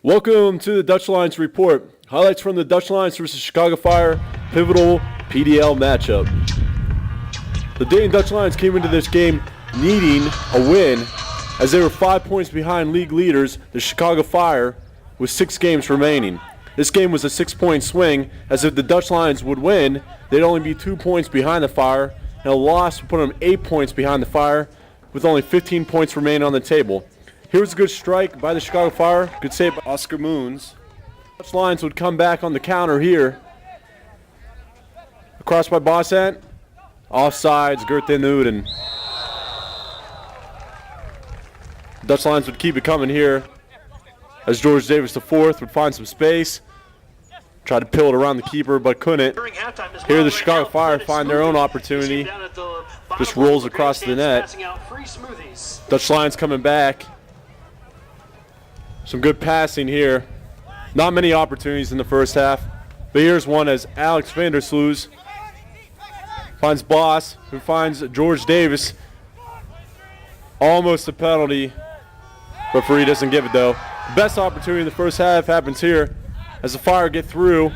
Welcome to the Dutch Lions Report. Highlights from the Dutch Lions versus Chicago Fire pivotal PDL matchup. The Dayton Dutch Lions came into this game needing a win as they were 5 points behind league leaders, the Chicago Fire, with 6 games remaining. This game was a 6-point swing, as if the Dutch Lions would win, they'd only be 2 points behind the Fire, and a loss would put them 8 points behind the Fire, with only 15 points remaining on the table. Here was a good strike by the Chicago Fire. Good save by Oscar Moons. Dutch Lions would come back on the counter here. Across by Balchan. Offsides, Geert and Ouden. Dutch Lions would keep it coming here as George Davis IV would find some space. Tried to peel it around the keeper but couldn't. Here the Chicago Fire find their own opportunity. Just rolls across the net. Dutch Lions coming back. Some good passing here. Not many opportunities in the first half, but here's one as Alex Vandersloes finds Boss, who finds George Davis. Almost a penalty. Referee doesn't give it though. The best opportunity in the first half happens here as the Fire get through.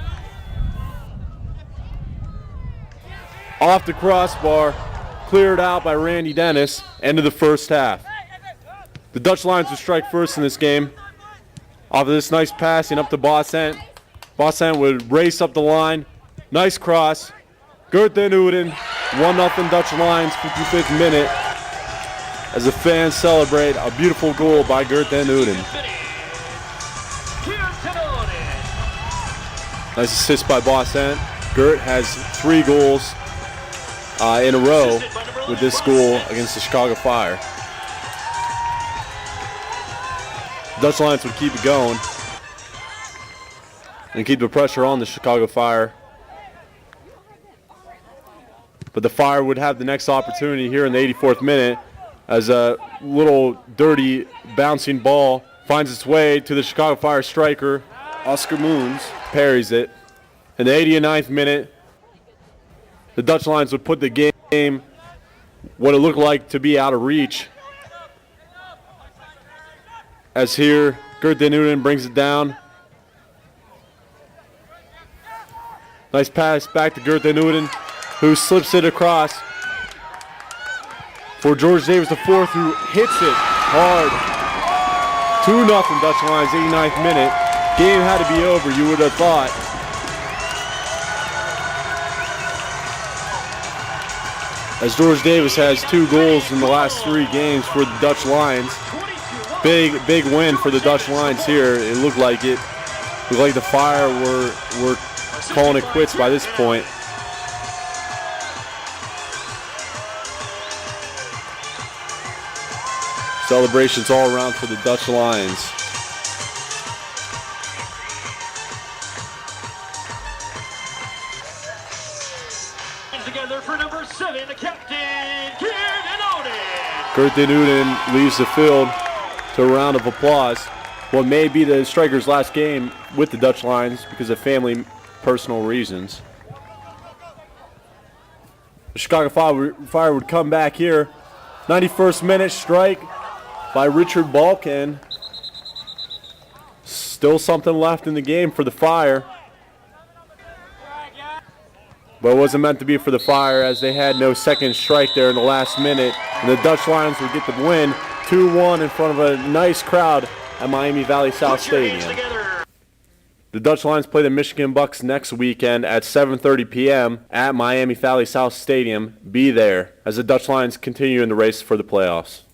Off the crossbar, cleared out by Randy Dennis. End of the first half. The Dutch Lions would strike first in this game. Off of this nice passing up to Balchan. Balchan would race up the line. Nice cross. Geert and Ouden. 1-0 Dutch Lions, 55th minute. As the fans celebrate a beautiful goal by Geert and Ouden. Nice assist by Balchan. Geert has 3 goals in a row with this goal against the Chicago Fire. Dutch Lions would keep it going and keep the pressure on the Chicago Fire. But the Fire would have the next opportunity here in the 84th minute as a little dirty bouncing ball finds its way to the Chicago Fire striker, Oscar Moons, parries it. In the 89th minute, the Dutch Lions would put the game what it looked like to be out of reach. As here, Geert and Ouden brings it down. Nice pass back to Geert and Ouden, who slips it across for George Davis IV, who hits it hard. 2-0 Dutch Lions, 89th minute. Game had to be over, you would have thought. As George Davis has 2 goals in the last 3 games for the Dutch Lions. Big win for the Dutch Lions here. It looked like it. Looked like the Fire were calling it quits by this point. Celebrations all around for the Dutch Lions. Together for number 7, the captain, Geert and Ouden. Geert and Ouden leaves the field to a round of applause. What may be the striker's last game with the Dutch Lions because of family personal reasons. The Chicago Fire would come back here. 91st minute strike by Richard Balchan. Still something left in the game for the Fire. But it wasn't meant to be for the Fire as they had no second strike there in the last minute. And the Dutch Lions would get the win 2-1 in front of a nice crowd at Miami Valley South Stadium. The Dutch Lions play the Michigan Bucks next weekend at 7:30 p.m. at Miami Valley South Stadium. Be there as the Dutch Lions continue in the race for the playoffs.